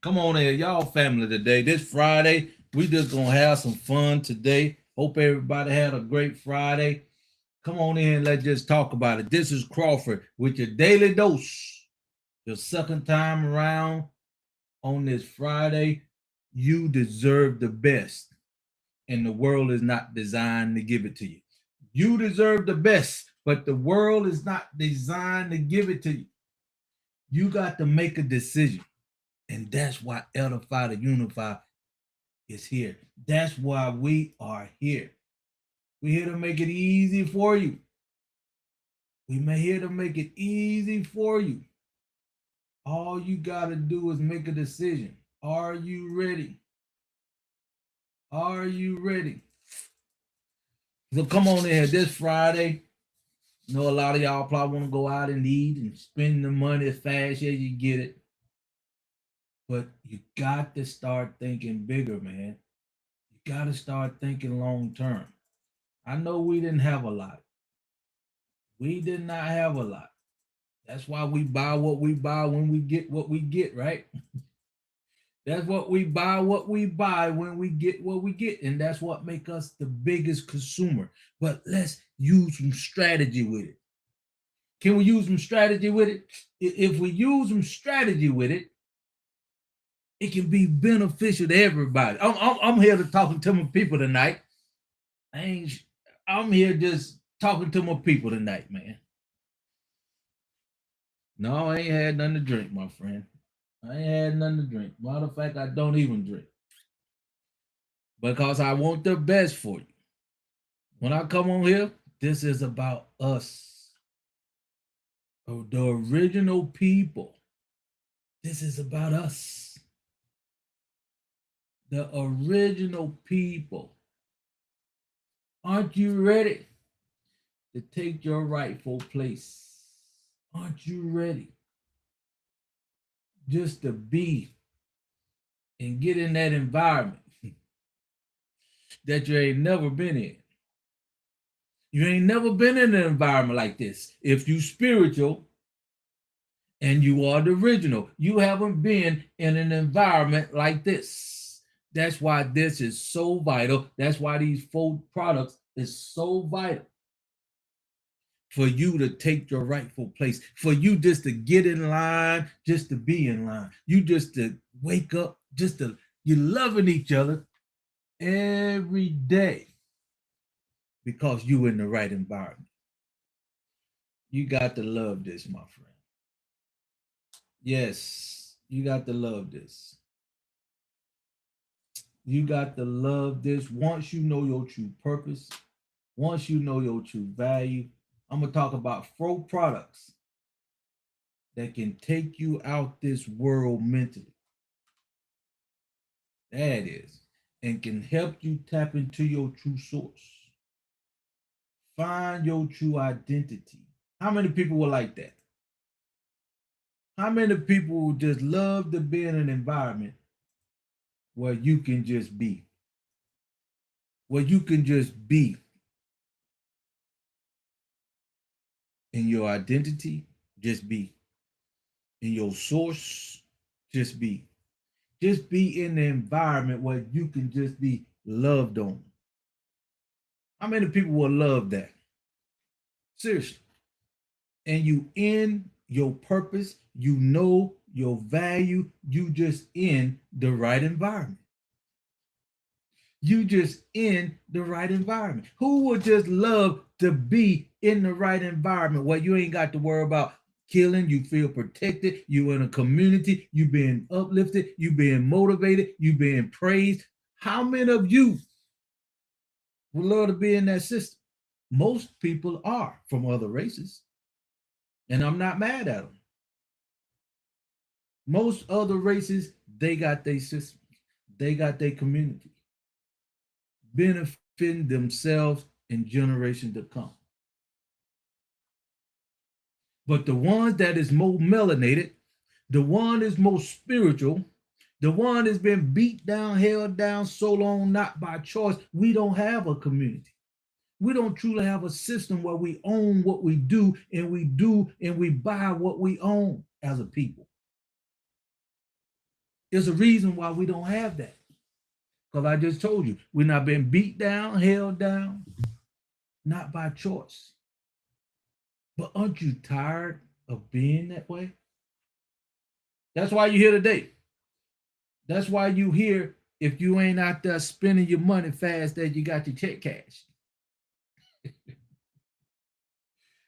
Come on in, y'all family today. This Friday, we just gonna have some fun today. Hope everybody had a great Friday. Come on in, let's just talk about it. This is Crawford with your daily dose. Your second time around on this Friday. You deserve the best, and the world is not designed to give it to you. You deserve the best, but the world is not designed to give it to you. You got to make a decision. And that's why Edify to Unify is here. That's why we are here. We're here to make it easy for you. We're here to make it easy for you. All you got to do is make a decision. Are you ready? Are you ready? So come on in this Friday. You know, a lot of y'all probably want to go out and eat and spend the money as fast as you get it. But you got to start thinking bigger, man. You got to start thinking long term. I know we didn't have a lot. We did not have a lot. That's why we buy what we buy when we get what we get, right? That's what we buy when we get what we get. And that's what make us the biggest consumer. But let's use some strategy with it. Can we use some strategy with it? If we use some strategy with it, it can be beneficial to everybody. I'm here to talking to my people tonight. I'm here just talking to my people tonight, man. No, I ain't had nothing to drink, my friend. I ain't had nothing to drink. Matter of fact, I don't even drink. Because I want the best for you. When I come on here, this is about us. The original people. This is about us. The original people. Aren't you ready to take your rightful place? Aren't you ready just to be and get in that environment that you ain't never been in? You ain't never been in an environment like this. If you spiritual and you are the original, you haven't been in an environment like this. That's why this is so vital. That's why these 4 products is so vital. For you to take your rightful place, for you just to get in line, just to be in line. You just to wake up, you're loving each other every day because you in the right environment. You got to love this, my friend. Yes, you got to love this. You got to love this. Once you know your true purpose, once you know your true value, I'm going to talk about 4 products that can take you out this world mentally. That is, and can help you tap into your true source. Find your true identity. How many people were like that? How many people would just love to be in an environment where you can just be? Where you can just be in your identity, just be. In your source, just be. Just be in the environment where you can just be loved on. How many people will love that? Seriously. And you in your purpose, you know your value, you just in the right environment. You just in the right environment. Who would just love to be in the right environment where you ain't got to worry about killing, you feel protected, you in a community, you being uplifted, you being motivated, you being praised? How many of you would love to be in that system? Most people are from other races, and I'm not mad at them. Most other races, they got their system, they got their community, benefiting themselves and generations to come. But the one that is more melanated, the one is most spiritual, the one that's been beat down, held down so long, not by choice, we don't have a community. We don't truly have a system where we own what we do and we buy what we own as a people. There's a reason why we don't have that. Because I just told you, we're not being beat down, held down, not by choice. But aren't you tired of being that way? That's why you're here today. That's why you here if you ain't out there spending your money fast that you got your check cash.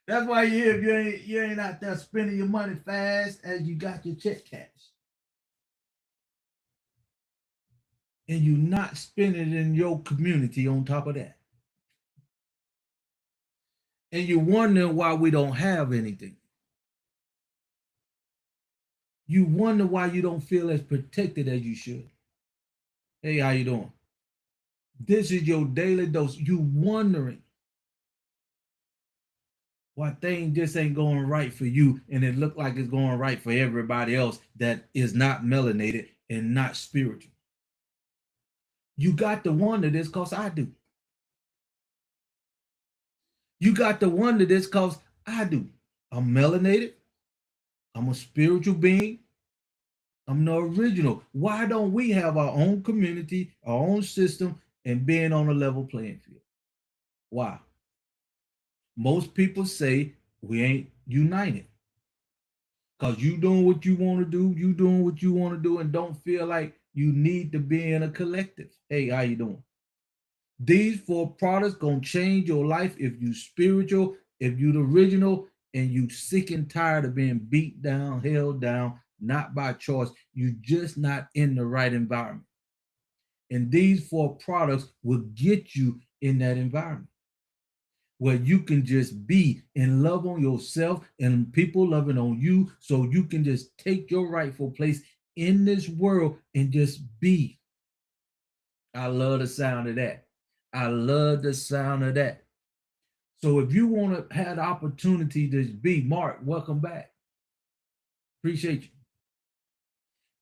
That's why you're here if you ain't out there spending your money fast as you got your check cash. And you not spending it in your community on top of that. And you're wondering why we don't have anything. You wonder why you don't feel as protected as you should. Hey, how you doing? This is your daily dose. You wondering why things just ain't going right for you, and it look like it's going right for everybody else that is not melanated and not spiritual. You got to wonder this because I do. You got to wonder this because I do. I'm melanated. I'm a spiritual being. I'm the original. Why don't we have our own community, our own system, and being on a level playing field? Why? Most people say we ain't united. Because you doing what you want to do, you doing what you want to do, and don't feel like you need to be in a collective. Hey, how you doing? These 4 products gonna change your life if you spiritual, if you the original, and you sick and tired of being beat down, held down, not by choice. You just not in the right environment. And these 4 products will get you in that environment where you can just be and love on yourself and people loving on you, so you can just take your rightful place in this world and just be. I love the sound of that. I love the sound of that. So if you want to have the opportunity to be, Mark, welcome back. Appreciate you.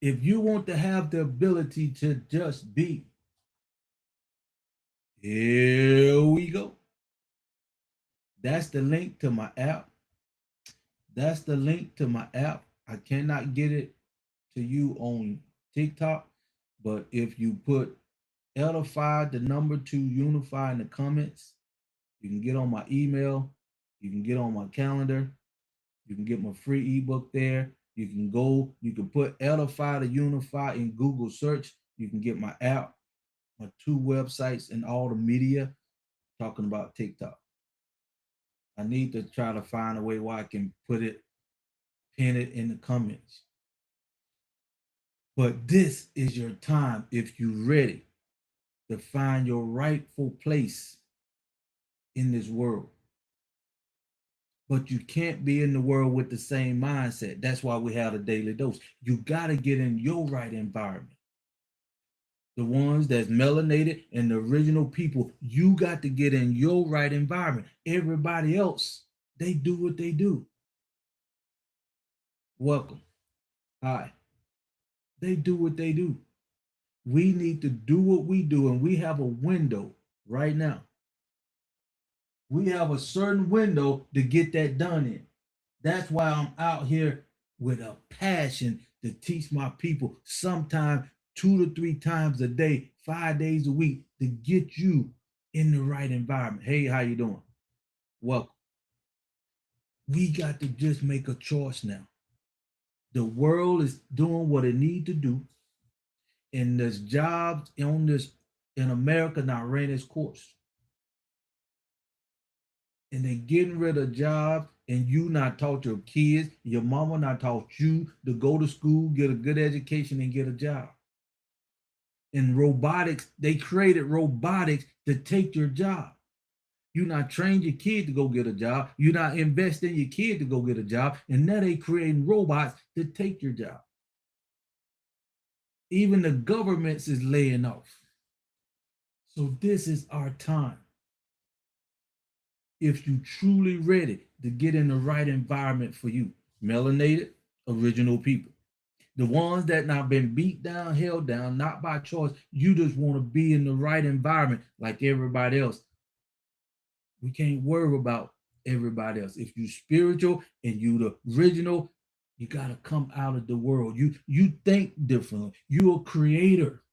If you want to have the ability to just be, here we go. That's the link to my app. That's the link to my app. I cannot get it to you on TikTok, but if you put Edify, the number 2 Unify in the comments, you can get on my email. You can get on my calendar. You can get my free ebook there. You can go, you can put Edify to Unify in Google search. You can get my app, my 2 websites, and all the media talking about TikTok. I need to try to find a way where I can put it, pin it in the comments. But this is your time if you're ready to find your rightful place in this world. But you can't be in the world with the same mindset. That's why we have a daily dose. You got to get in your right environment. The ones that's melanated and the original people, you got to get in your right environment. Everybody else, they do what they do. Welcome. Hi. They do what they do. We need to do what we do, and we have a window right now. We have a certain window to get that done in. That's why I'm out here with a passion to teach my people, sometimes 2 to 3 times a day, 5 days a week, to get you in the right environment. Hey, how you doing? Welcome. We got to just make a choice now. The world is doing what it need to do, and there's jobs on this in America now ran its course. And they're getting rid of jobs, and you not taught your kids, your mama not taught you to go to school, get a good education, and get a job. In robotics, they created robotics to take your job. You not trained your kid to go get a job. You not invest in your kid to go get a job. And now they creating robots to take your job. Even the governments is laying off. So this is our time. If you truly ready to get in the right environment for you, melanated, original people. The ones that now been beat down, held down, not by choice. You just want to be in the right environment like everybody else. We can't worry about everybody else. If you spiritual and you the original, You got to come out of the world. You think differently. You're a creator.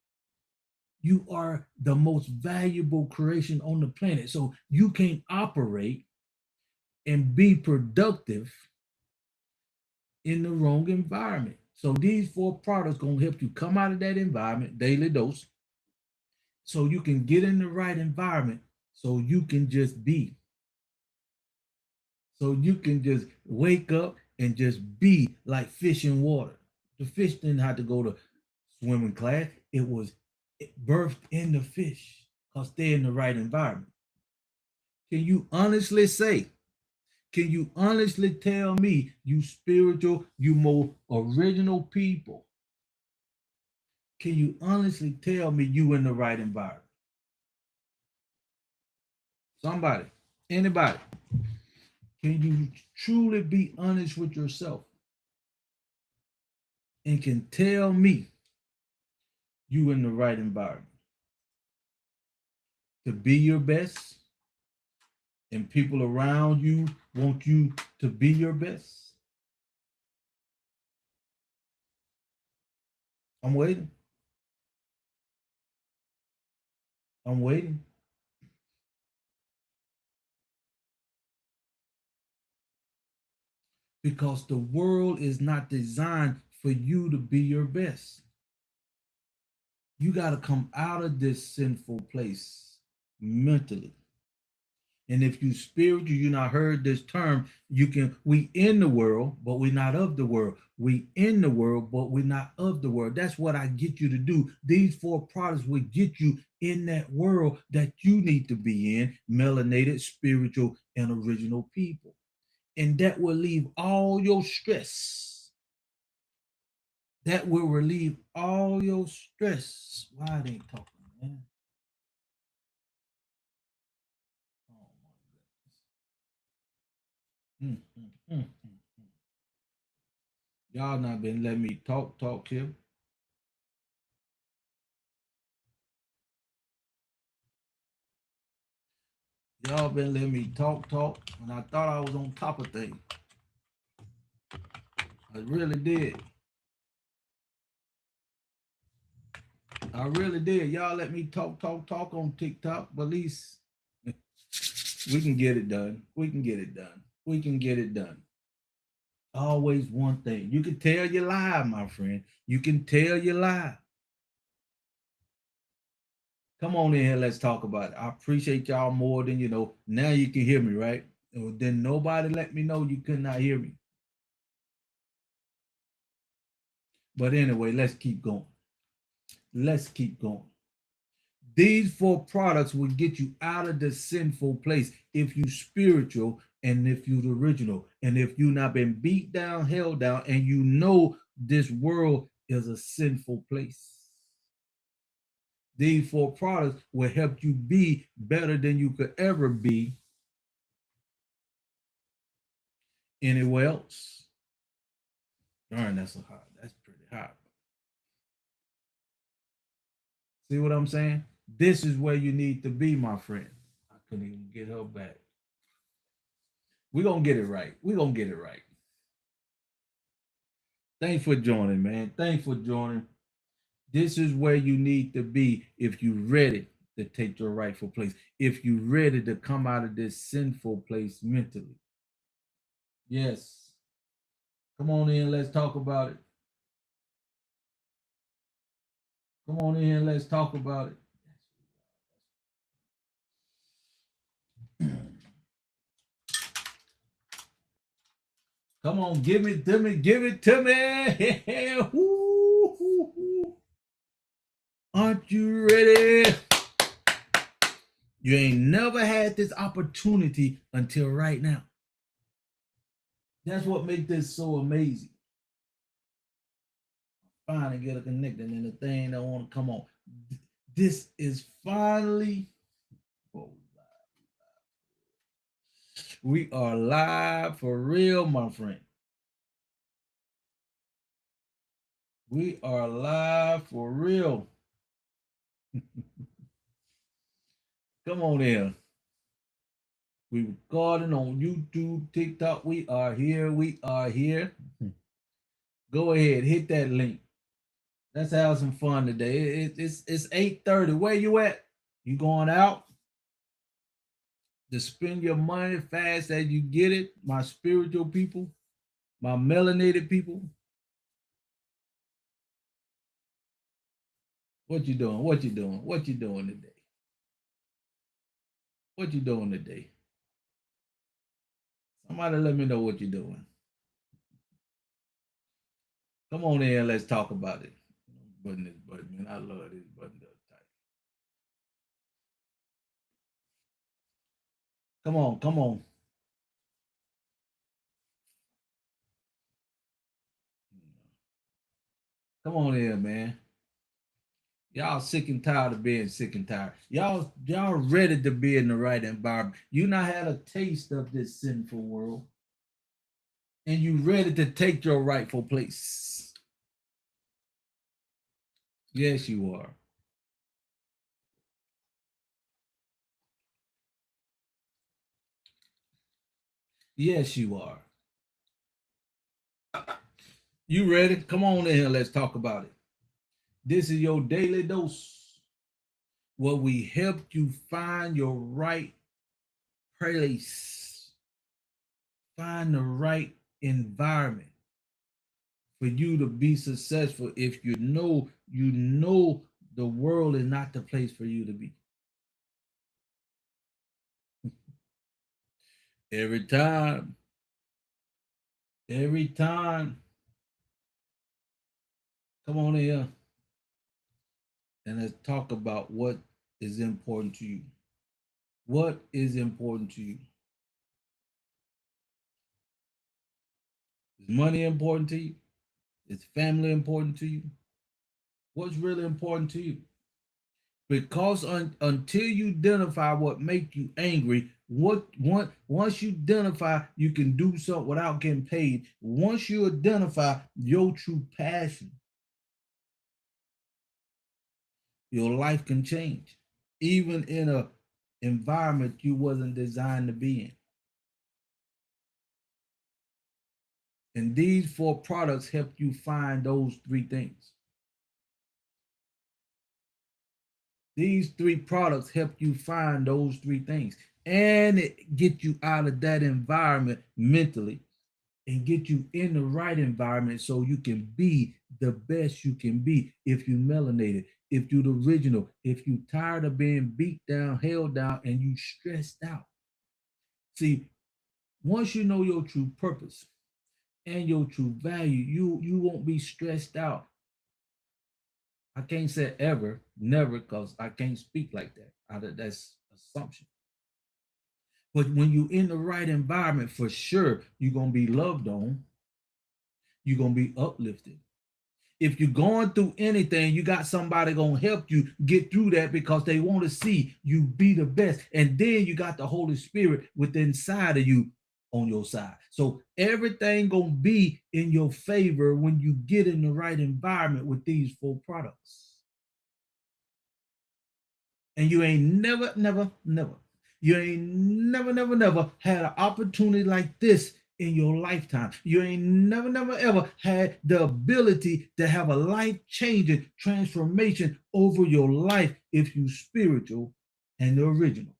You are the most valuable creation on the planet. So you can't operate and be productive in the wrong environment. So these four products gonna help you come out of that environment, daily dose, so you can get in the right environment, so you can just be. So you can just wake up and just be like fish in water. The fish didn't have to go to swimming class. It was birthed in the fish because they're in the right environment. Can you honestly say, can you honestly tell me, you spiritual, you more original people, can you honestly tell me you in the right environment? Somebody, anybody, can you truly be honest with yourself and can tell me you in the right environment to be your best and people around you want you to be your best? I'm waiting. I'm waiting. Because the world is not designed for you to be your best. You got to come out of this sinful place mentally. And if you spiritual, you not heard this term, you can, we in the world, but we not of the world. We in the world, but we not of the world. That's what I get you to do. These four products will get you in that world that you need to be in, melanated, spiritual, and original people. And that will leave all your stress. That will relieve all your stress. Why they ain't talking, man? Oh my goodness. Y'all not been letting me talk here. Y'all been letting me talk, and I thought I was on top of things. I really did. I really did. Y'all let me talk on TikTok, but at least we can get it done. We can get it done. We can get it done. Always one thing. You can tell you lie, my friend. You can tell you lie. Come on in here. Let's talk about it. I appreciate y'all more than you know. Now you can hear me, right? Then nobody let me know you could not hear me. But anyway, let's keep going. Let's keep going. These four products will get you out of the sinful place if you spiritual and if you the original. And if you not been beat down, held down, and you know this world is a sinful place. These four products will help you be better than you could ever be anywhere else. Darn, that's a hot. That's pretty hot. See what I'm saying? This is where you need to be, my friend. I couldn't even get her back. We're gonna get it right. We're gonna get it right. Thanks for joining, man. Thanks for joining. This is where you need to be if you're ready to take your rightful place. If you're ready to come out of this sinful place mentally. Yes. Come on in, let's talk about it. Come on in, let's talk about it. Come on, give it to me, give it to me. Aren't you ready? You ain't never had this opportunity until right now. That's what makes this so amazing. Finally get a connected and the thing that want to come on. This is finally, oh, we are live for real, my friend. We are live for real. Come on in. We recording on YouTube, TikTok. We are here. We are here. Go ahead, hit that link. Let's have some fun today. It's 8:30. Where you at? You going out to spend your money fast as you get it? My spiritual people, my melanated people. What you doing? What you doing? What you doing today? What you doing today? Somebody let me know what you're doing. Come on in, let's talk about it. Button this button, man. I love this button up tight. Come on, come on. Come on in, man. Y'all sick and tired of being sick and tired. Y'all ready to be in the right environment. You not had a taste of this sinful world, and you ready to take your rightful place. Yes, you are. Yes, you are. You ready? Come on in here. Let's talk about it. This is your daily dose where we help you find your right place, find the right environment for you to be successful. If you know the world is not the place for you to be. Every time, every time, come on here and let's talk about what is important to you. What is important to you? Is money important to you? Is family important to you? What's really important to you? Because until you identify what make you angry, once you identify you can do something without getting paid. Once you identify your true passion, your life can change, even in a environment you wasn't designed to be in. And these four products help you find those three things. These three products help you find those three things, and it get you out of that environment mentally and get you in the right environment so you can be the best you can be. If you melanated, if you the original, if you tired of being beat down, held down, and you stressed out. See, once you know your true purpose and your true value, you won't be stressed out. I can't say ever, never, because I can't speak like that. That's assumption. But when you're in the right environment, for sure, you're gonna be loved on, you're gonna be uplifted. If you're going through anything, you got somebody gonna help you get through that because they want to see you be the best. And then you got the Holy Spirit within inside of you on your side. So everything gonna be in your favor when you get in the right environment with these four products. And you ain't never had an opportunity like this in your lifetime. You ain't never ever had the ability to have a life-changing transformation over your life if you spiritual and the original.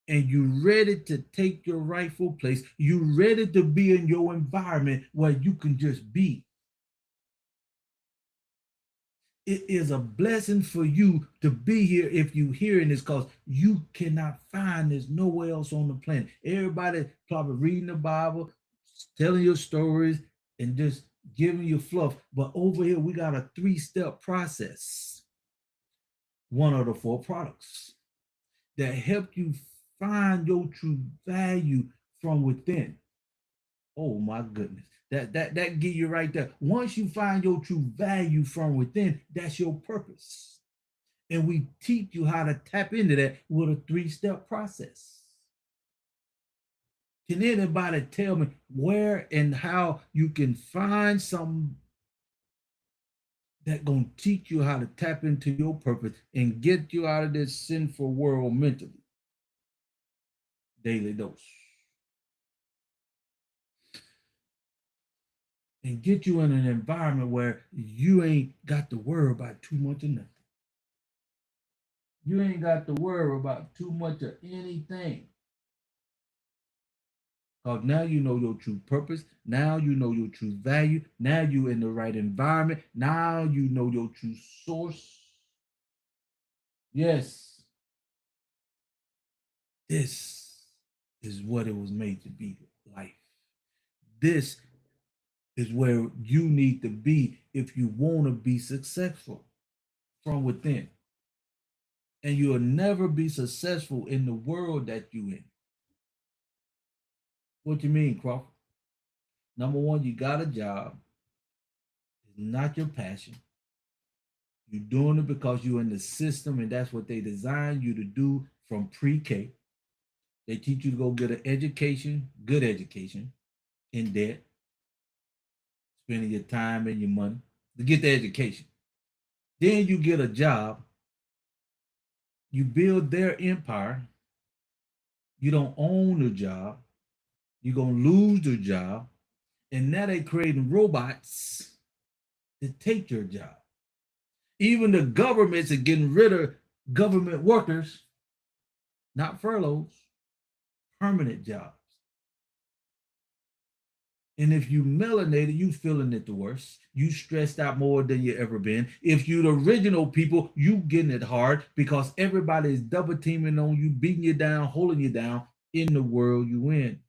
And you ready to take your rightful place. You ready to be in your environment where you can just be. It is a blessing for you to be here if you hearing this, because you cannot find this nowhere else on the planet. Everybody probably reading the Bible, telling your stories, and just giving you fluff. But over here, we got a 3-step process. One of the four products that help you find your true value from within. Oh my goodness. That give you right there. Once you find your true value from within, that's your purpose. And we teach you how to tap into that with a 3-step process. Can anybody tell me where and how you can find some that gonna teach you how to tap into your purpose and get you out of this sinful world mentally? Daily dose. and get you in an environment where you ain't got to worry about too much of nothing. You ain't got to worry about too much of anything. Because now you know your true purpose. Now you know your true value. Now you in the right environment. Now you know your true source. Yes, this is what it was made to be, life. This is where you need to be if you want to be successful from within. And you'll never be successful in the world that you in. What you mean, Crawford? Number one, you got a job. It's not your passion. You're doing it because you're in the system and that's what they designed you to do from pre-K. They teach you to go get an education, good education, in debt, spending your time and your money to get the education. Then you get a job, you build their empire, you don't own the job, you're going to lose the job, and now they're creating robots to take your job. Even the governments are getting rid of government workers, not furloughs, permanent jobs. And if you melanated, you feeling it the worst. You stressed out more than you ever been. If you the original people, you getting it hard because everybody is double teaming on you, beating you down, holding you down in the world you in.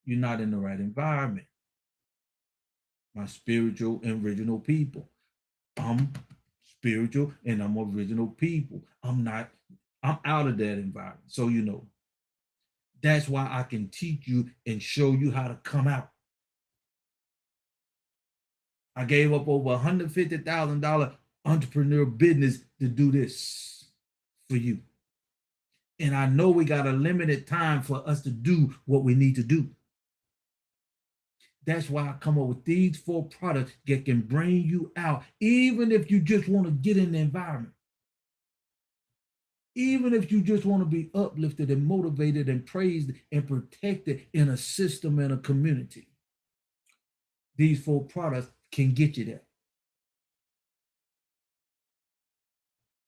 You're not in the right environment. My spiritual and original people. I'm spiritual and I'm original people. I'm out of that environment. So you know. That's why I can teach you and show you how to come out. I gave up over $150,000 entrepreneur business to do this for you. And I know we got a limited time for us to do what we need to do. That's why I come up with these 4 products that can bring you out, even if you just want to get in the environment. Even if you just want to be uplifted and motivated and praised and protected in a system and a community. These 4 products can get you there.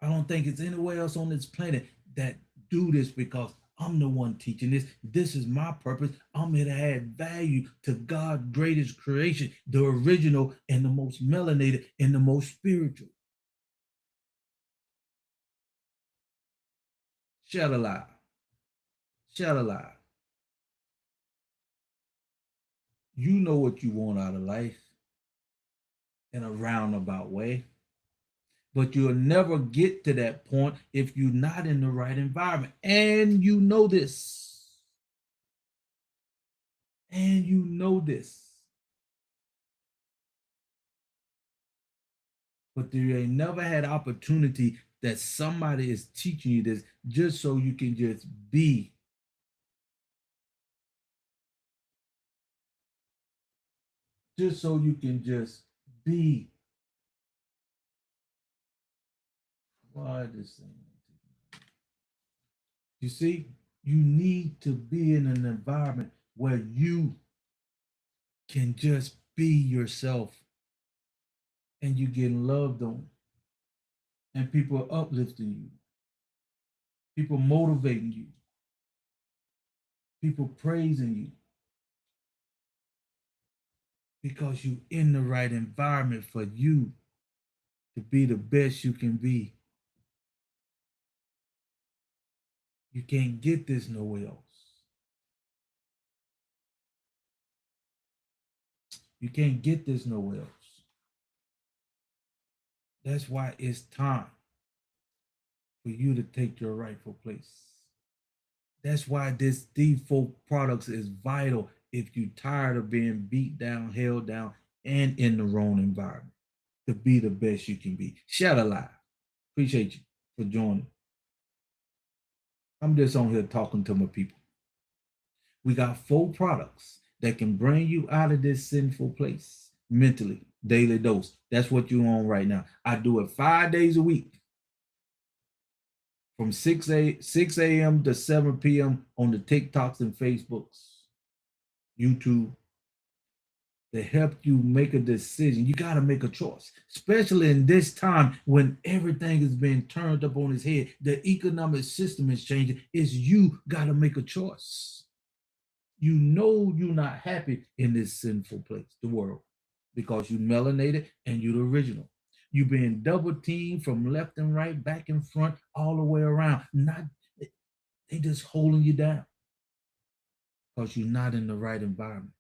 I don't think it's anywhere else on this planet that do this because I'm the one teaching this. This is my purpose. I'm here to add value to God's greatest creation, the original and the most melanated and the most spiritual. Shout aloud. Shout aloud. You know what you want out of life in a roundabout way. But you'll never get to that point if you're not in the right environment. And you know this. And you know this. But you ain't never had opportunity that somebody is teaching you this just so you can just be. Just so you can just be. Why this thing? You see, you need to be in an environment where you can just be yourself and you getting loved on and people are uplifting you, people motivating you, people praising you because you're in the right environment for you to be the best you can be. You can't get this nowhere else. You can't get this nowhere else. That's why it's time for you to take your rightful place. That's why this default products is vital if you're tired of being beat down, held down, and in the wrong environment to be the best you can be. Shout aloud. Appreciate you for joining. I'm just on here talking to my people. We got 4 products that can bring you out of this sinful place mentally. Daily dose. That's what you're on right now. I do it 5 days a week from 6 a.m. to 7 p.m. on the TikToks and Facebooks, YouTube, to help you make a decision. You got to make a choice, especially in this time when everything is being turned up on its head. The economic system is changing. Is you got to make a choice. You know you're not happy in this sinful place, the world, because you melanated and you're the original. You being double teamed from left and right, back and front, all the way around. Not they just holding you down because you're not in the right environment.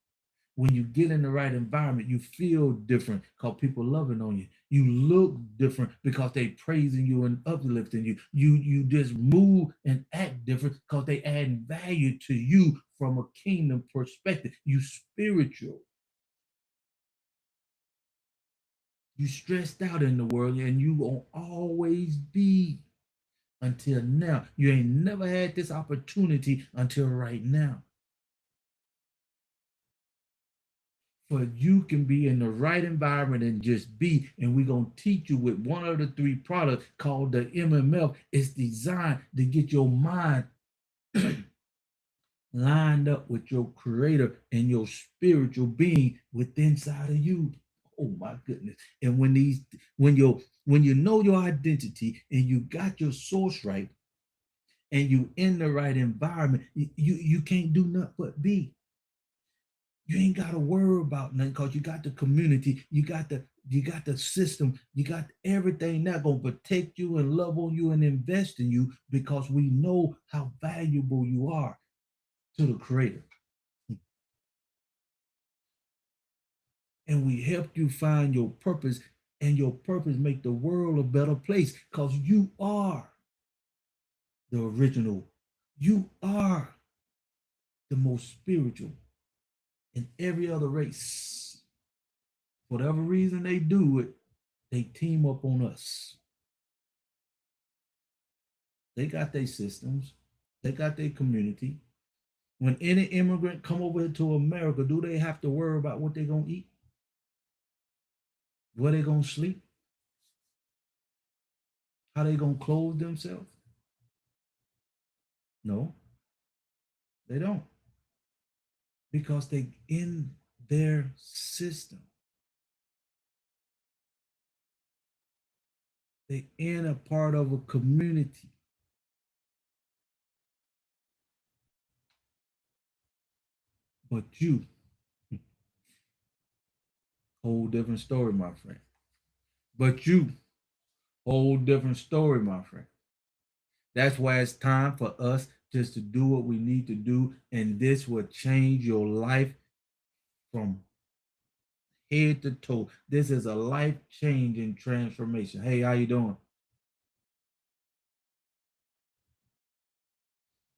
When you get in the right environment, you feel different because people loving on you. You look different because they praising you and uplifting you. You just move and act different because they add value to you from a kingdom perspective. You spiritual. You stressed out in the world and you will always be until now. You ain't never had this opportunity until right now. For you can be in the right environment and just be. And we're going to teach you with one of the three products called the MMF. It's designed to get your mind lined up with your creator and your spiritual being within inside of you. Oh my goodness. And when you know your identity and you got your source right and you in the right environment, you can't do nothing but be. You ain't got to worry about nothing because you got the community, you got the system, you got everything that gonna protect you and love on you and invest in you because we know how valuable you are to the creator. And we help you find your purpose, and your purpose make the world a better place because you are the original. You are the most spiritual in every other race. For whatever reason they do it, they team up on us. They got their systems, they got their community. When any immigrant come over to America, do they have to worry about what they're gonna eat, where they gonna sleep, how they gonna clothe themselves? No, they don't, because they in their system. They in a part of a community. But you, whole different story, my friend. But you, whole different story, my friend. That's why it's time for us just to do what we need to do, and this will change your life from head to toe. This is a life changing transformation. Hey, how you doing?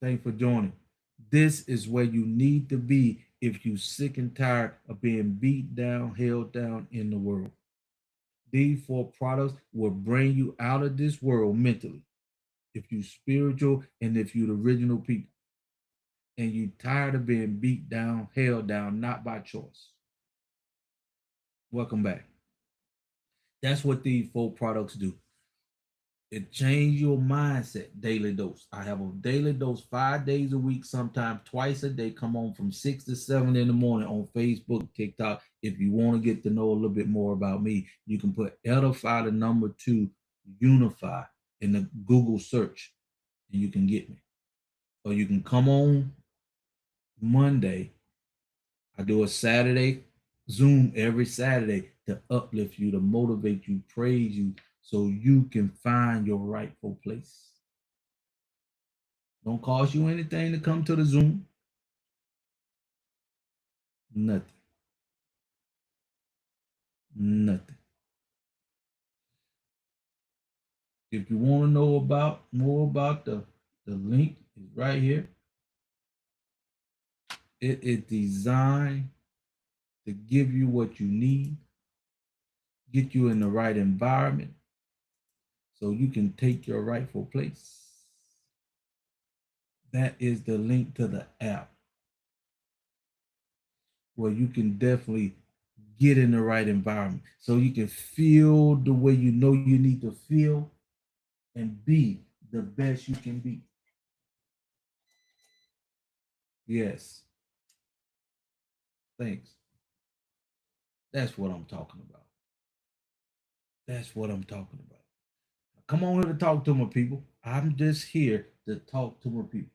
Thanks for joining. This is where you need to be if you sick and tired of being beat down, held down in the world. These four products will bring you out of this world mentally. If you spiritual and if you the original people and you tired of being beat down, held down, not by choice. Welcome back. That's what these four products do. It change your mindset. Daily dose. I have a daily dose 5 days a week, sometimes twice a day. Come on from 6 to 7 in the morning on Facebook, TikTok. If you want to get to know a little bit more about me, you can put Edify the number 2 Unify in the Google search, and you can get me. Or you can come on Monday. I do a Saturday Zoom every Saturday to uplift you, to motivate you, praise you, so you can find your rightful place. Don't cost you anything to come to the Zoom. Nothing. Nothing. If you want to know about more about the link is right here. It is designed to give you what you need, get you in the right environment so you can take your rightful place. That is the link to the app where you can definitely get in the right environment so you can feel the way you know you need to feel and be the best you can be. Yes. Thanks. That's what I'm talking about. That's what I'm talking about. Come on here to talk to my people. I'm just here to talk to my people.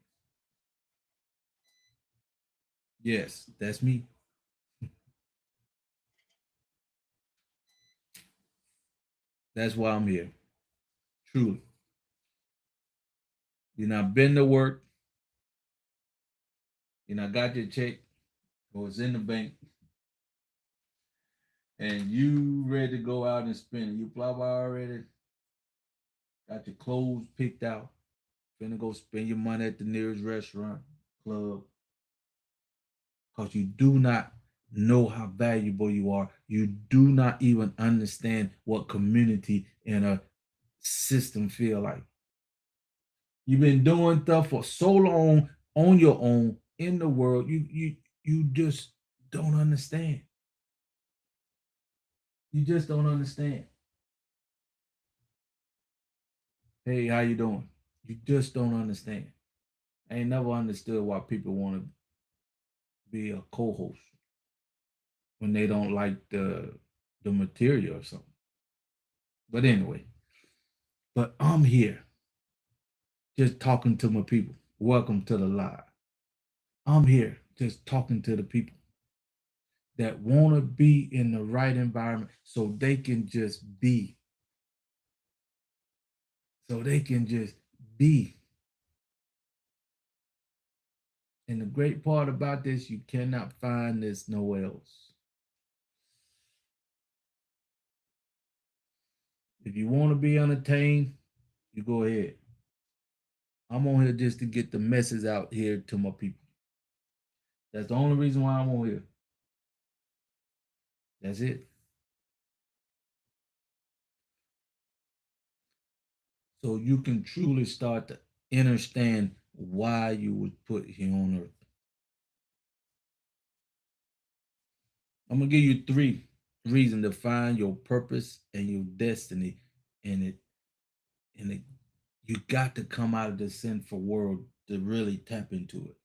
Yes, that's me. That's why I'm here. Truly. You know, I've been to work. You know, I got your check or it's in the bank, and you ready to go out and spend it. You probably already got your clothes picked out. Finna go spend your money at the nearest restaurant, club, because you do not know how valuable you are. You do not even understand what community and a system feel like. You've been doing stuff for so long on your own in the world. You just don't understand. You just don't understand. Hey, how you doing? You just don't understand. I ain't never understood why people want to be a co-host when they don't like the material or something. But anyway, but I'm here just talking to my people. Welcome to the live. I'm here just talking to the people that want to be in the right environment so they can just be. So they can just be. And the great part about this, you cannot find this nowhere else. If you want to be entertained, you go ahead. I'm on here just to get the message out here to my people. That's the only reason why I'm on here. That's it. So you can truly start to understand why you was put here on earth. I'm gonna give you three reasons to find your purpose and your destiny, and it you got to come out of the sinful world to really tap into it.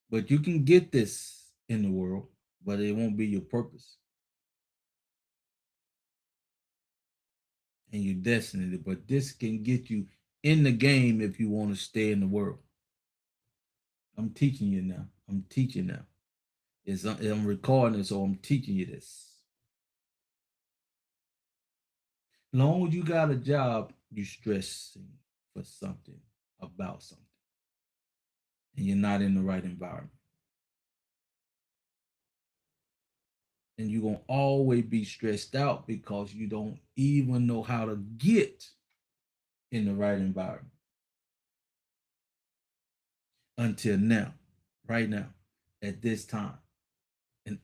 But you can get this in the world, but it won't be your purpose and your destiny. But this can get you in the game if you want to stay in the world. I'm teaching you now. I'm teaching now. I'm recording it, so I'm teaching you this. Long as you got a job, you stressing for something about something, and you're not in the right environment. And you're gonna always be stressed out because you don't even know how to get in the right environment until now, right now, at this time. And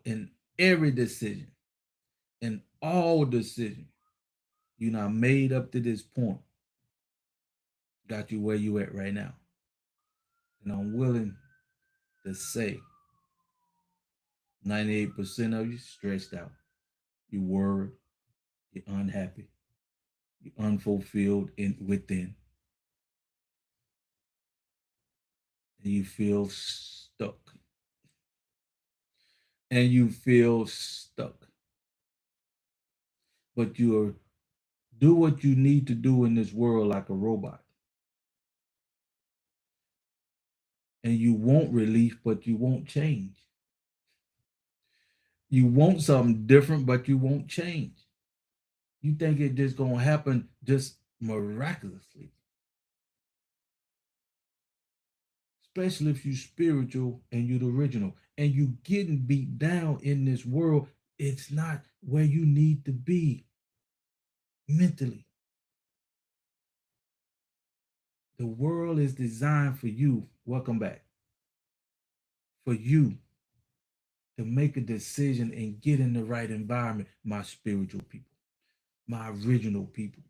in every decision, in all decisions, you not made up to this point, got you where you at right now. And I'm willing to say 98% of you stressed out. You worried, you're unhappy, you're unfulfilled within, and you feel stuck. And you feel stuck. But you're do what you need to do in this world like a robot. And you want relief, but you won't change. You want something different, but you won't change. You think it just gonna happen just miraculously. Especially if you spiritual and you're the original and you getting beat down in this world, it's not where you need to be mentally. The world is designed for you. Welcome back. For you to make a decision and get in the right environment, my spiritual people, my original people.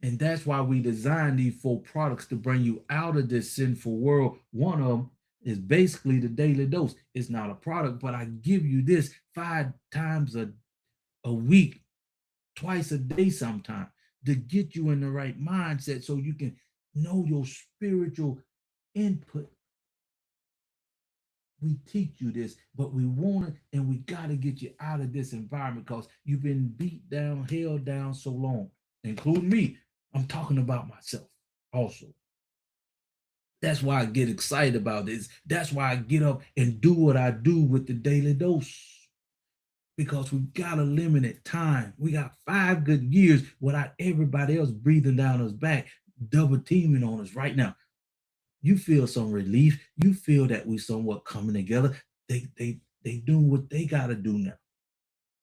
And that's why we designed these four products to bring you out of this sinful world. One of them is basically the daily dose. It's not a product, but I give you this 5 times a week, twice a day sometimes, to get you in the right mindset so you can know your spiritual input. We teach you this, but we want it, and we got to get you out of this environment because you've been beat down, held down so long, including me. I'm talking about myself also. That's why I get excited about this. That's why I get up and do what I do with the daily dose. Because we got a limited time. We got 5 good years without everybody else breathing down us back, double teaming on us right now. You feel some relief. You feel that we somewhat coming together. They doing what they gotta do now.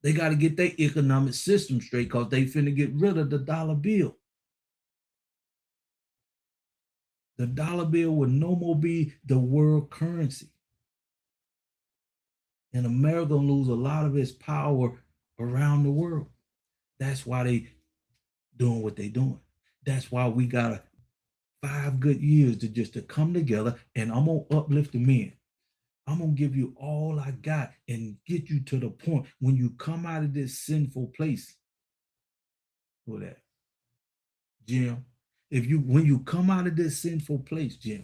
They gotta get their economic system straight because they finna get rid of the dollar bill. The dollar bill will no more be the world currency. And America gonna lose a lot of its power around the world. That's why they doing what they doing. That's why we got 5 good years to just to come together, and I'm gonna uplift the men. I'm gonna give you all I got and get you to the point when you come out of this sinful place. For that, Jim. If you when you come out of this sinful place, Jim,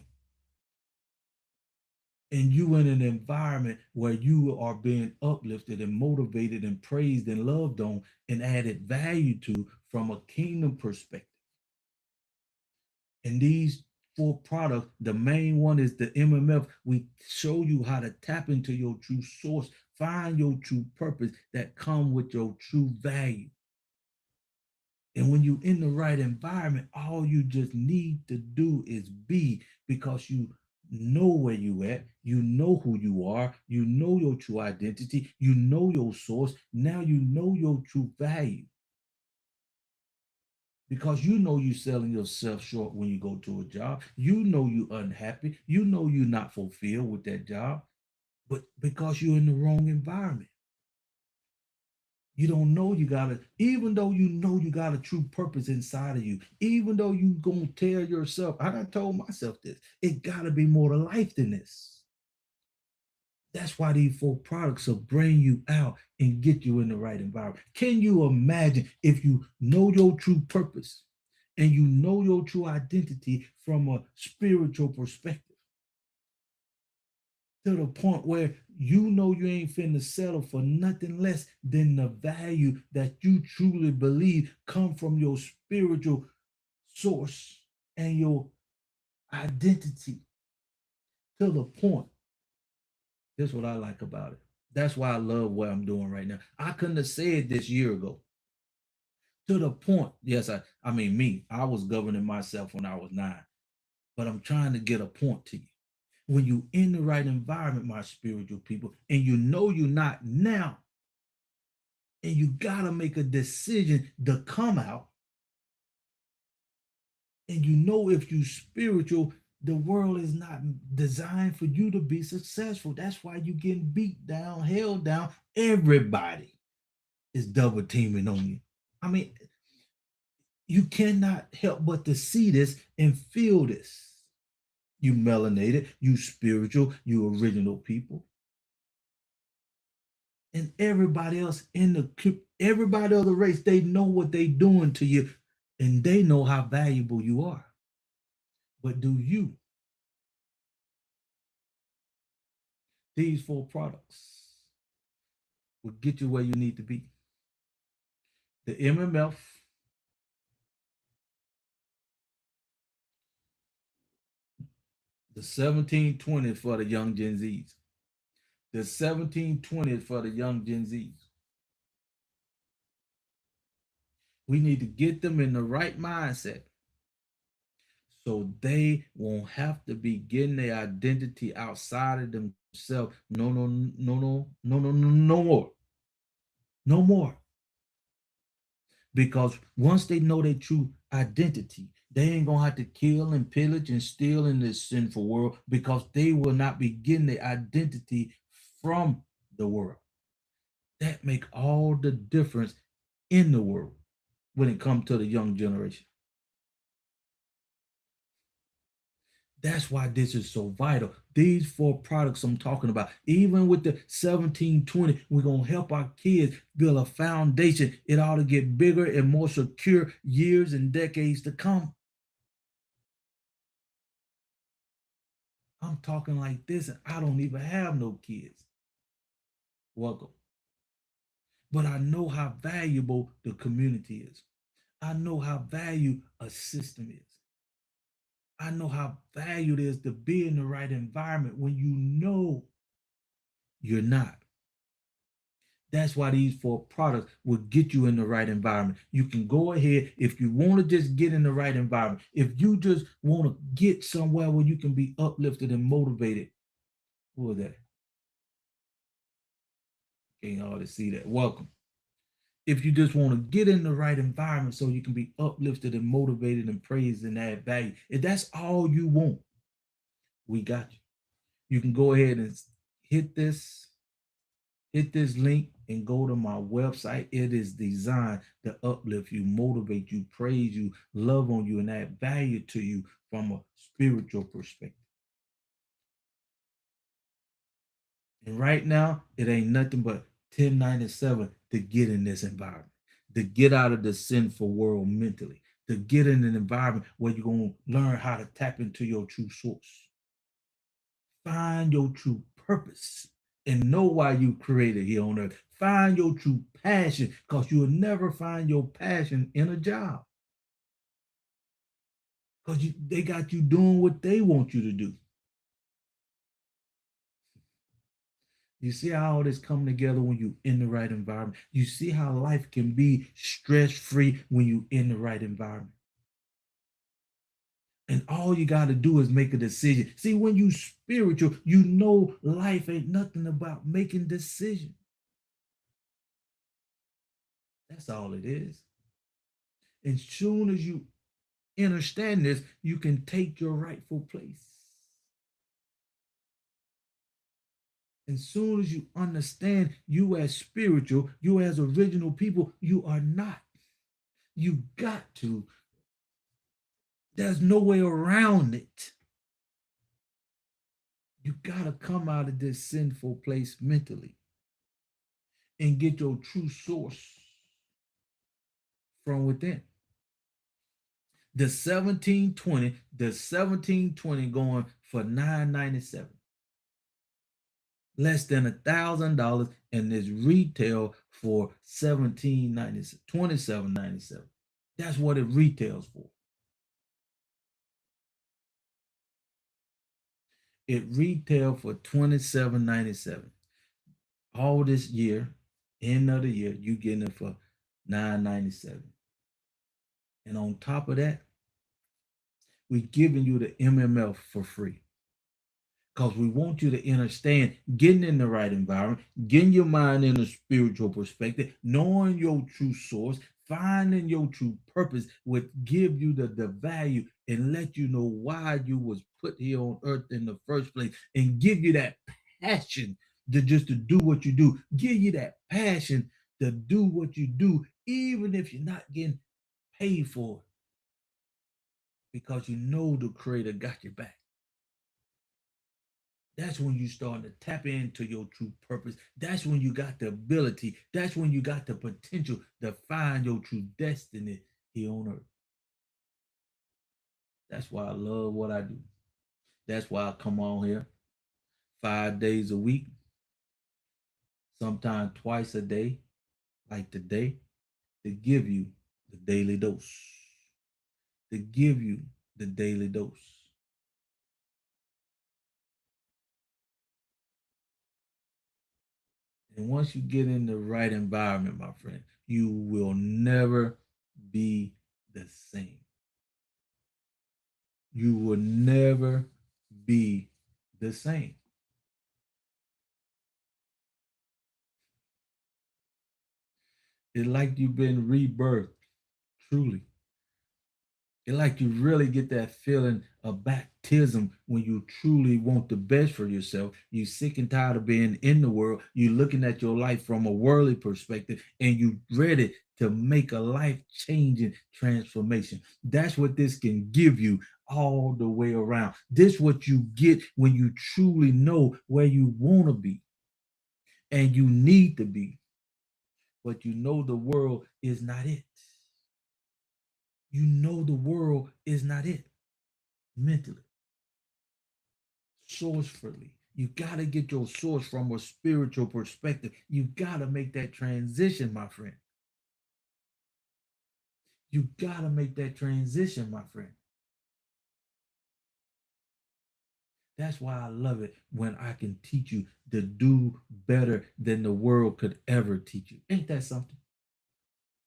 and you in an environment where you are being uplifted and motivated and praised and loved on and added value to from a kingdom perspective. And these 4 products, the main one is the MMF. We show you how to tap into your true source, find your true purpose that come with your true value. And when you're in the right environment, all you just need to do is be, because you know where you at, you know who you are, you know your true identity, you know your source. Now you know your true value. Because you know you're selling yourself short when you go to a job. You know you're unhappy. You know you're not fulfilled with that job, but because you're in the wrong environment. You don't know you got it, even though you know you got a true purpose inside of you, even though you gonna tell yourself, I told myself this, it gotta be more to life than this. That's why these 4 products will bring you out and get you in the right environment. Can you imagine if you know your true purpose and you know your true identity from a spiritual perspective? To the point where you know you ain't finna settle for nothing less than the value that you truly believe come from your spiritual source and your identity. To the point, that's what I like about it. That's why I love what I'm doing right now. I couldn't have said this year ago. To the point, yes, I mean me, I was governing myself when I was 9, but I'm trying to get a point to you. When you in the right environment, my spiritual people, and you know you're not now, and you gotta make a decision to come out, and you know if you spiritual, the world is not designed for you to be successful. That's why you getting beat down, held down. Everybody is double teaming on you. I mean, you cannot help but to see this and feel this. You melanated, you spiritual, you original people. And everybody else in everybody of the race, they know what they doing to you, and they know how valuable you are. But do you? These 4 products will get you where you need to be. The MMF, the 1720 for the young Gen Zs. The 1720 for the young Gen Zs. We need to get them in the right mindset so they won't have to be getting their identity outside of themselves. No, no, no, no, no, no, no, no more. No more. Because once they know their true identity, they ain't gonna have to kill and pillage and steal in this sinful world, because they will not be getting their identity from the world. That make all the difference in the world when it comes to the young generation. That's why this is so vital. These 4 products I'm talking about, even with the 1720, we're going to help our kids build a foundation. It ought to get bigger and more secure years and decades to come. I'm talking like this and I don't even have no kids. Welcome. But I know how valuable the community is. I know how valuable a system is. I know how valuable it is to be in the right environment when you know you're not. That's why these four products will get you in the right environment. You can go ahead if you want to just get in the right environment. If you just want to get somewhere where you can be uplifted and motivated. Who is that? Can't hardly see that. Welcome. If you just want to get in the right environment so you can be uplifted and motivated and praised and add value, if that's all you want, we got you. You can go ahead and hit this hit this link and go to my website. It is designed to uplift you, motivate you, praise you, love on you, and add value to you from a spiritual perspective. And right now, it ain't nothing but 1097 to get in this environment, to get out of the sinful world mentally, to get in an environment where you're going to learn how to tap into your true source. Find your true purpose and know why you created here on earth. Find your true passion because you'll never find your passion in a job because they got you doing what they want you to do. You see how all this come together when you in the right environment. You see how life can be stress free when you in the right environment. And all you got to do is make a decision. See, when you spiritual, you know life ain't nothing about making decisions. That's all it is. And soon as you understand this, you can take your rightful place. As soon as you understand you as spiritual, you as original people, you are not. You got to. There's no way around it. You got to come out of this sinful place mentally and get your true source from within. The 1720 going for $997. Less than $1,000, and this retail for $17.97, $27.97. That's what it retails for. It retail for $27.97. All this year, end of the year, you getting it for $9.97. And on top of that, we giving you the MMF for free. Because we want you to understand getting in the right environment, getting your mind in a spiritual perspective, knowing your true source, finding your true purpose would give you the value and let you know why you was put here on earth in the first place and give you that passion to just to do what you do. Give you that passion to do what you do, even if you're not getting paid for it, because you know the creator got your back. That's when you start to tap into your true purpose. That's when you got the ability. That's when you got the potential to find your true destiny here on earth. That's why I love what I do. That's why I come on here 5 days a week, sometimes twice a day, like today, to give you the daily dose. To give you the daily dose. And once you get in the right environment, my friend, you will never be the same. You will never be the same. It's like you've been rebirthed, truly. It's like you really get that feeling of baptism when you truly want the best for yourself. You sick and tired of being in the world. You're looking at your life from a worldly perspective and you ready to make a life-changing transformation. That's what this can give you all the way around. This what you get when you truly know where you want to be and you need to be, but you know the world is not it. You know the world is not it mentally. sourcefully. You got to get your source from a spiritual perspective. You got to make that transition, my friend. You got to make that transition, my friend. That's why I love it when I can teach you to do better than the world could ever teach you. Ain't that something?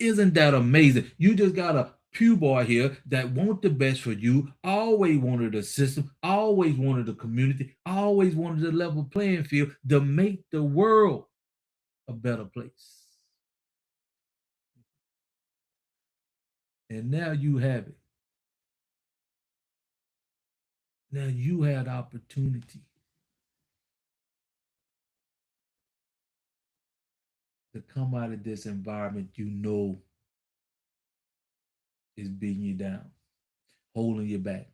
Isn't that amazing? You just got a pew boy here that want the best for you, always wanted the system, always wanted the community, always wanted the level playing field to make the world a better place. And now you have it. Now you had opportunity to come out of this environment you know is beating you down, holding you back.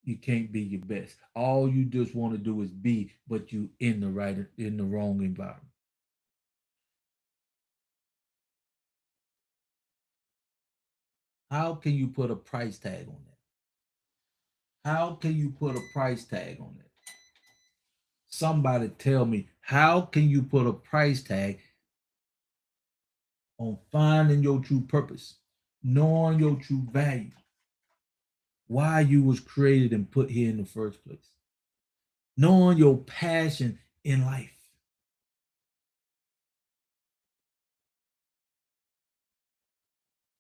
You can't be your best. All you just want to do is be, but you in the wrong environment. How can you put a price tag on that? How can you put a price tag on that? Somebody tell me, how can you put a price tag on finding your true purpose, knowing your true value, why you was created and put here in the first place, knowing your passion in life,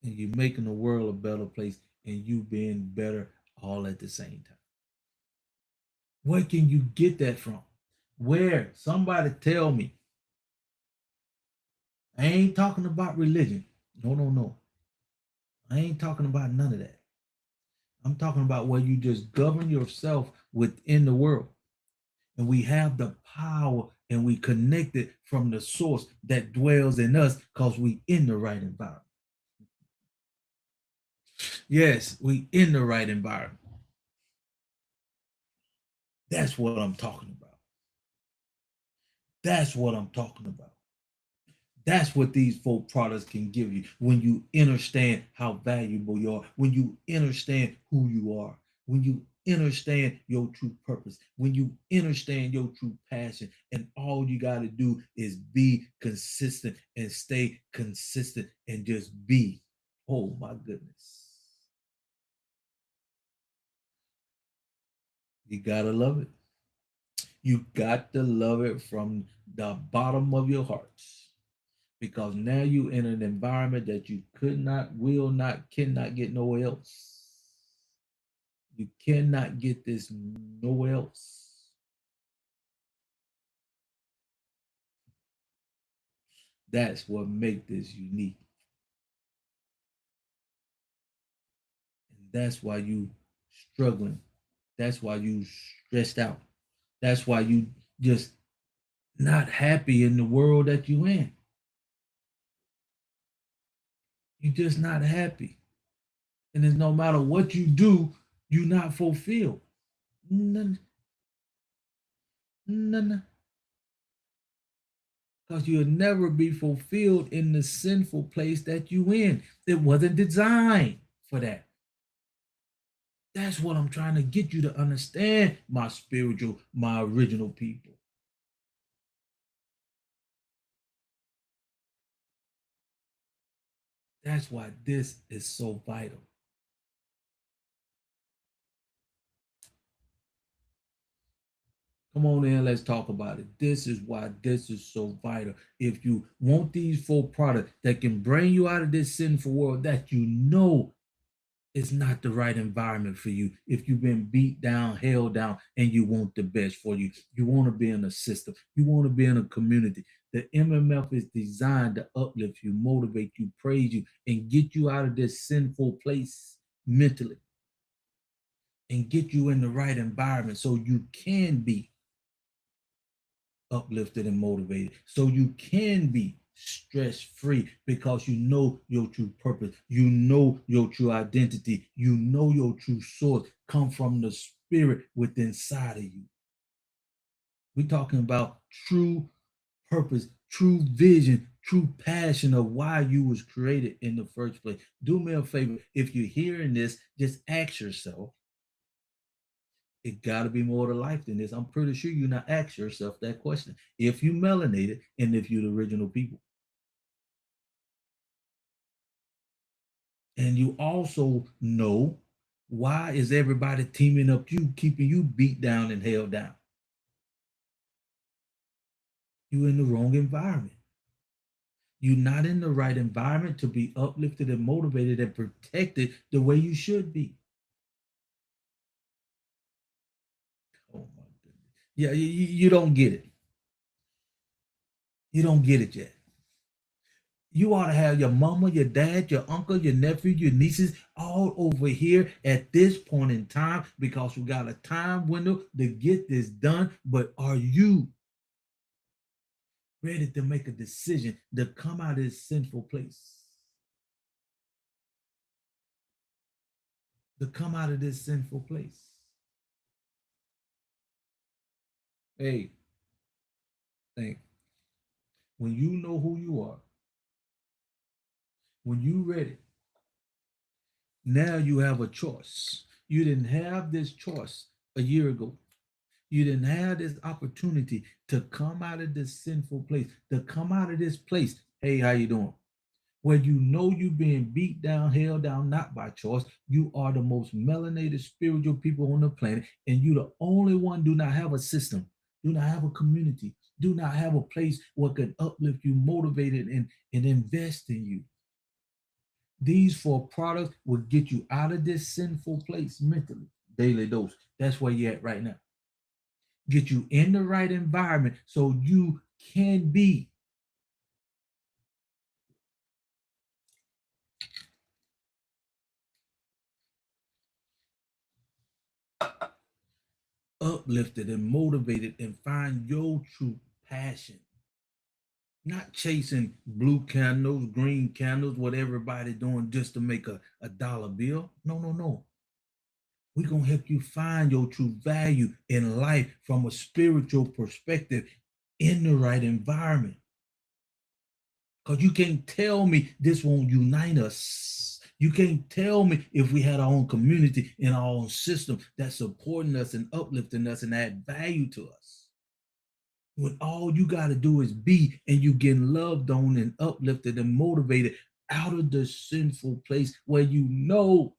and you making the world a better place and you being better all at the same time. Where can you get that from? Where? Somebody tell me. I ain't talking about religion. No, no, no. I ain't talking about none of that. I'm talking about where you just govern yourself within the world. And we have the power and we connect it from the source that dwells in us because we in the right environment. Yes, we in the right environment. That's what I'm talking about. That's what I'm talking about. That's what these folk products can give you when you understand how valuable you are, when you understand who you are, when you understand your true purpose, when you understand your true passion, and all you got to do is be consistent and stay consistent and just be. Oh my goodness. You got to love it. You got to love it from the bottom of your hearts because now you in an environment that you could not, will not, cannot get nowhere else. You cannot get this nowhere else. That's what make this unique. And that's why you struggling. That's why you stressed out. That's why you just not happy in the world that you in. You just not happy. And it's no matter what you do, you not fulfilled. None, none, because you'll never be fulfilled in the sinful place that you in. It wasn't designed for that. That's what I'm trying to get you to understand, my spiritual, my original people. That's why this is so vital. Come on in, let's talk about it. This is why this is so vital. If you want these full products that can bring you out of this sinful world that you know it's not the right environment for you. If you've been beat down, held down, and you want the best for you, you want to be in a system, you want to be in a community. The MMF is designed to uplift you, motivate you, praise you, and get you out of this sinful place mentally and get you in the right environment so you can be uplifted and motivated so you can be stress free because you know your true purpose, you know your true identity, you know your true source come from the spirit within inside of you. We're talking about true purpose, true vision, true passion of why you was created in the first place. Do me a favor, if you're hearing this, just ask yourself, It got to be more to life than this. I'm pretty sure you not ask yourself that question. If you melanated and if you're the original people. And you also know why is everybody teaming up you, keeping you beat down and held down. You're in the wrong environment. You're not in the right environment to be uplifted and motivated and protected the way you should be. Oh my goodness. Yeah, you don't get it. You don't get it yet. You ought to have your mama, your dad, your uncle, your nephew, your nieces all over here at this point in time because we got a time window to get this done. But are you ready to make a decision to come out of this sinful place? To come out of this sinful place. Hey, think when you know who you are, when you ready, now you have a choice. You didn't have this choice a year ago. You didn't have this opportunity to come out of this sinful place, to come out of this place. Hey, how you doing? Where you know you being beat down, held down, not by choice. You are the most melanated spiritual people on the planet, and you the only one do not have a system, do not have a community, do not have a place where can uplift you, motivate it, and invest in you. These four products will get you out of this sinful place mentally. Daily dose. That's where you're at right now. Get you in the right environment so you can be uplifted and motivated and find your true passion. Not chasing blue candles, green candles, what everybody doing just to make a dollar bill. No, no, no. We're going to help you find your true value in life from a spiritual perspective in the right environment. Because you can't tell me this won't unite us. You can't tell me if we had our own community and our own system that's supporting us and uplifting us and add value to us. When all you got to do is be and you getting loved on and uplifted and motivated out of the sinful place where you know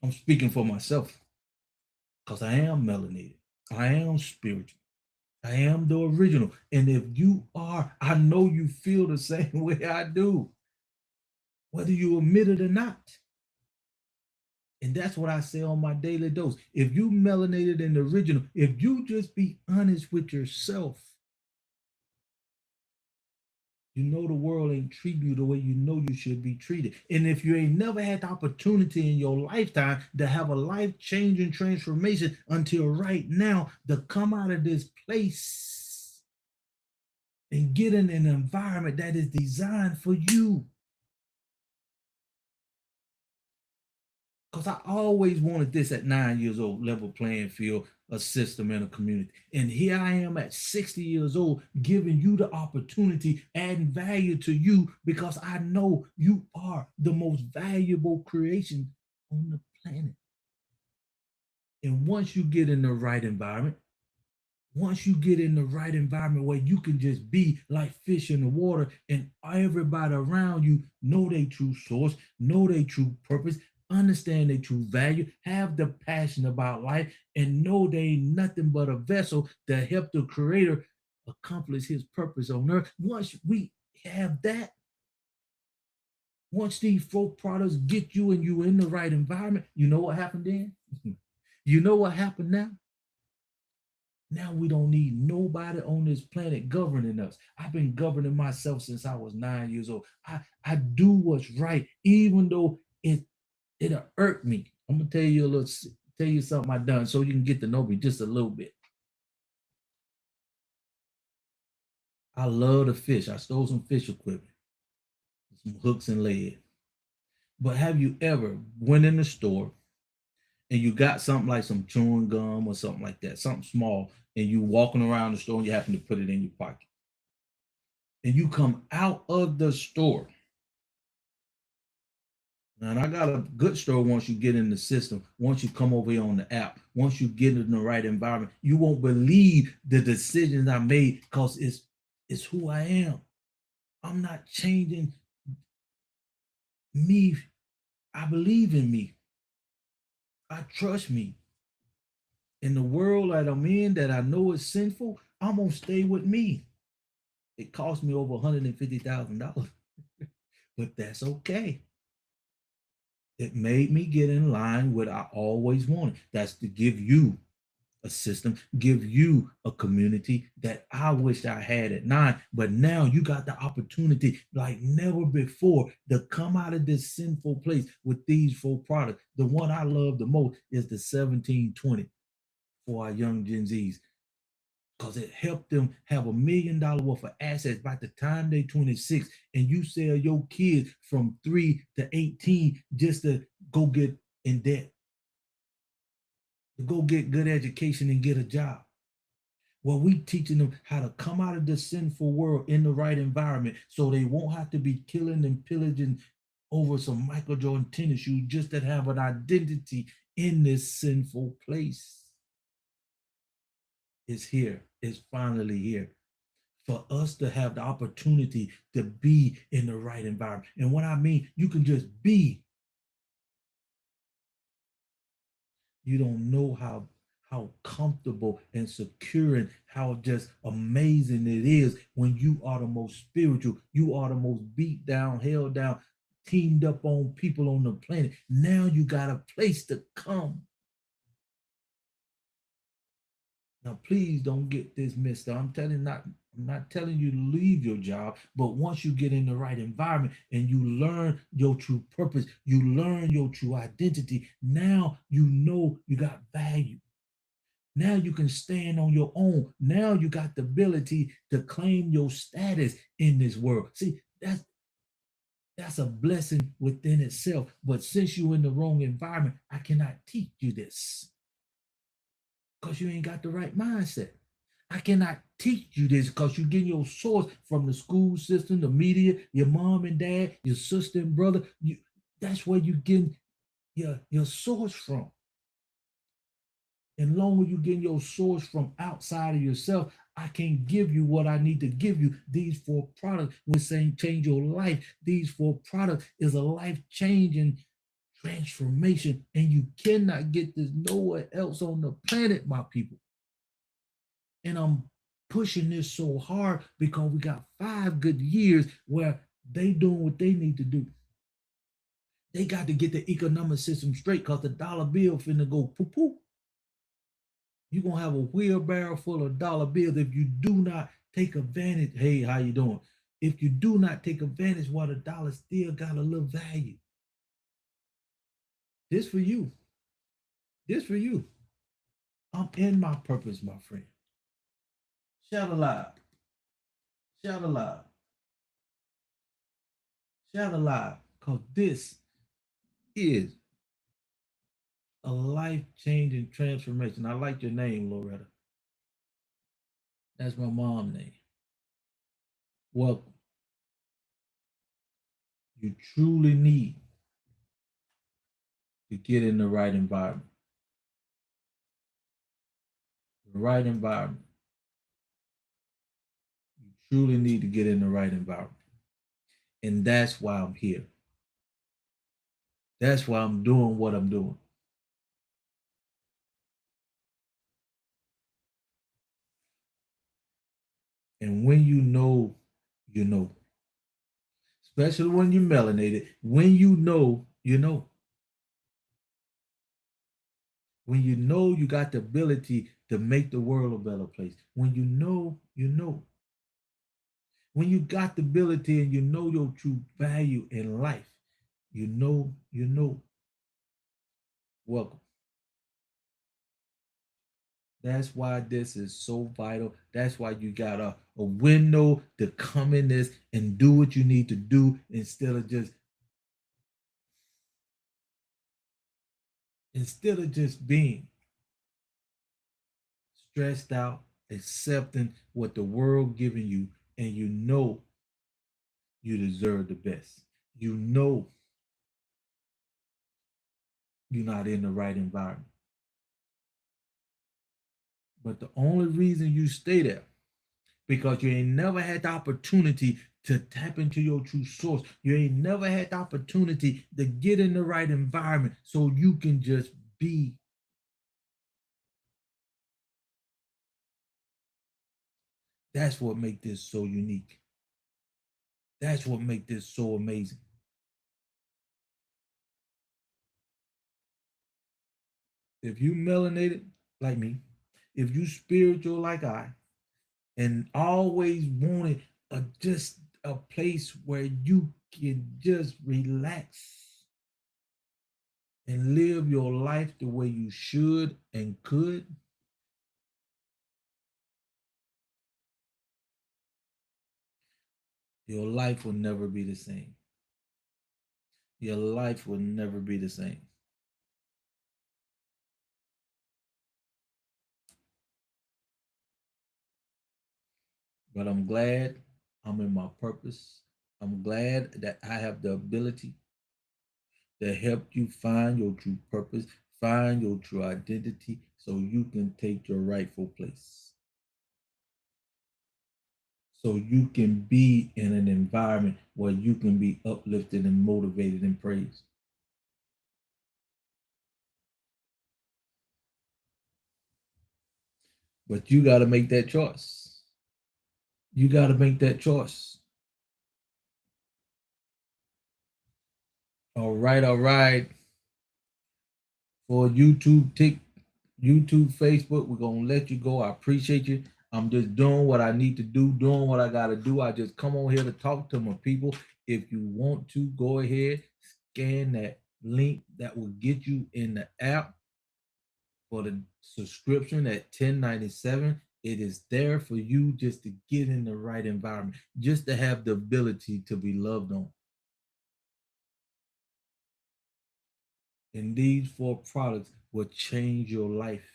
I'm speaking for myself because I am melanated. I am spiritual. I am the original. And if you are, I know you feel the same way I do, whether you admit it or not. And that's what I say on my daily dose. If you melanated in the original, if you just be honest with yourself, you know the world ain't treating you the way you know you should be treated. And if you ain't never had the opportunity in your lifetime to have a life-changing transformation until right now, to come out of this place and get in an environment that is designed for you. Because I always wanted this at 9 years old, level playing field, a system and a community. And here I am at 60 years old, giving you the opportunity, adding value to you because I know you are the most valuable creation on the planet. And once you get in the right environment, once you get in the right environment where you can just be like fish in the water and everybody around you know their true source, know their true purpose, understand their true value, have the passion about life, and know they ain't nothing but a vessel to help the creator accomplish his purpose on earth. Once we have that, once these four products get you and you in the right environment, you know what happened then? You know what happened now? Now we don't need nobody on this planet governing us. I've been governing myself since I was 9 years old. I do what's right, even though it'll irk me. I'm gonna tell you something I done so you can get to know me just a little bit. I love to fish. I stole some fish equipment, some hooks and lead. But have you ever went in the store and you got something like some chewing gum or something like that, something small, and you walking around the store and you happen to put it in your pocket? And you come out of the store And I got a good story once you get in the system, once you come over here on the app, once you get in the right environment, you won't believe the decisions I made because it's who I am. I'm not changing me. I believe in me. I trust me. In the world that I'm in that I know is sinful, I'm gonna stay with me. It cost me over $150,000, but that's okay. It made me get in line with what I always wanted. That's to give you a system, give you a community that I wish I had at 9. But now you got the opportunity like never before to come out of this sinful place with these 4 products. The one I love the most is the 1720 for our young Gen Zs because it helped them have $1 million worth of assets by the time they 26. And you sell your kids from 3 to 18 just to go get in debt, to go get good education and get a job. Well, we teaching them how to come out of this sinful world in the right environment so they won't have to be killing and pillaging over some Michael Jordan tennis shoes just to have an identity in this sinful place. It's here. It's finally here for us to have the opportunity to be in the right environment. And what I mean, you can just be. You don't know how comfortable and secure and how just amazing it is when you are the most spiritual, you are the most beat down, held down, teamed up on people on the planet. Now you got a place to come. Now, please don't get this missed up. I'm not telling you to leave your job, but once you get in the right environment and you learn your true purpose, you learn your true identity, now you know you got value. Now you can stand on your own. Now you got the ability to claim your status in this world. See, that's a blessing within itself. But since you're in the wrong environment, I cannot teach you this because you ain't got the right mindset. I cannot teach you this because you get your source from the school system, the media, your mom and dad, your sister and brother. That's where you get your source from. And long as you get your source from outside of yourself, I can give you what I need to give you. These 4 products will saying change your life. These 4 products is a life-changing transformation, and you cannot get this nowhere else on the planet, my people. And I'm pushing this so hard because we got 5 good years where they doing what they need to do. They got to get the economic system straight because the dollar bill finna go poo poo. You're gonna have a wheelbarrow full of dollar bills if you do not take advantage. Hey, how you doing? If you do not take advantage while the dollar still got a little value. This for you. This for you. I'm in my purpose, my friend. Shout aloud. Shout aloud. Shout aloud. Because this is a life-changing transformation. I like your name, Loretta. That's my mom's name. Welcome. You truly need to get in the right environment. The right environment. You truly need to get in the right environment. And that's why I'm here. That's why I'm doing what I'm doing. And when you know. Especially when you're melanated. When you know, you know. When you know you got the ability to make the world a better place. When you know, you know. When you got the ability and you know your true value in life, you know, you know. Welcome. That's why this is so vital. That's why you got a window to come in this and do what you need to do instead of just being stressed out, accepting what the world giving you, and you know you deserve the best. You know you're not in the right environment. But the only reason you stay there because you ain't never had the opportunity to tap into your true source. You ain't never had the opportunity to get in the right environment so you can just be. That's what make this so unique. That's what make this so amazing. If you melanated like me, if you spiritual like I, and always wanted just a place where you can just relax and live your life the way you should and could, your life will never be the same. Your life will never be the same. But I'm glad I'm in my purpose. I'm glad that I have the ability to help you find your true purpose, find your true identity, so you can take your rightful place. So you can be in an environment where you can be uplifted and motivated and praised. But you got to make that choice. You got to make that choice. All right, all right. For YouTube, Facebook, we're gonna let you go. I appreciate you. I'm just doing what I need to do, doing what I gotta do. I just come on here to talk to my people. If you want to, go ahead, scan that link that will get you in the app for the subscription at 1097. It is there for you just to get in the right environment, just to have the ability to be loved on. And these four products will change your life.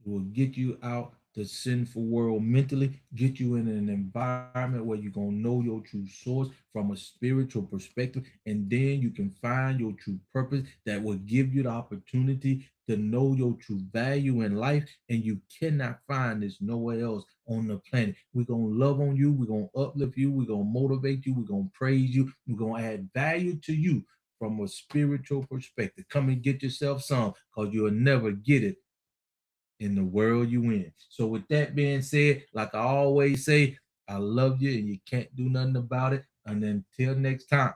It will get you out the sinful world mentally, get you in an environment where you're going to know your true source from a spiritual perspective, and then you can find your true purpose that will give you the opportunity to know your true value in life. And you cannot find this nowhere else on the planet. We're going to love on you, we're going to uplift you, we're going to motivate you, we're going to praise you, we're going to add value to you from a spiritual perspective. Come and get yourself some because you'll never get it in the world you in. So with that being said, like I always say, I love you and you can't do nothing about it. And until next time.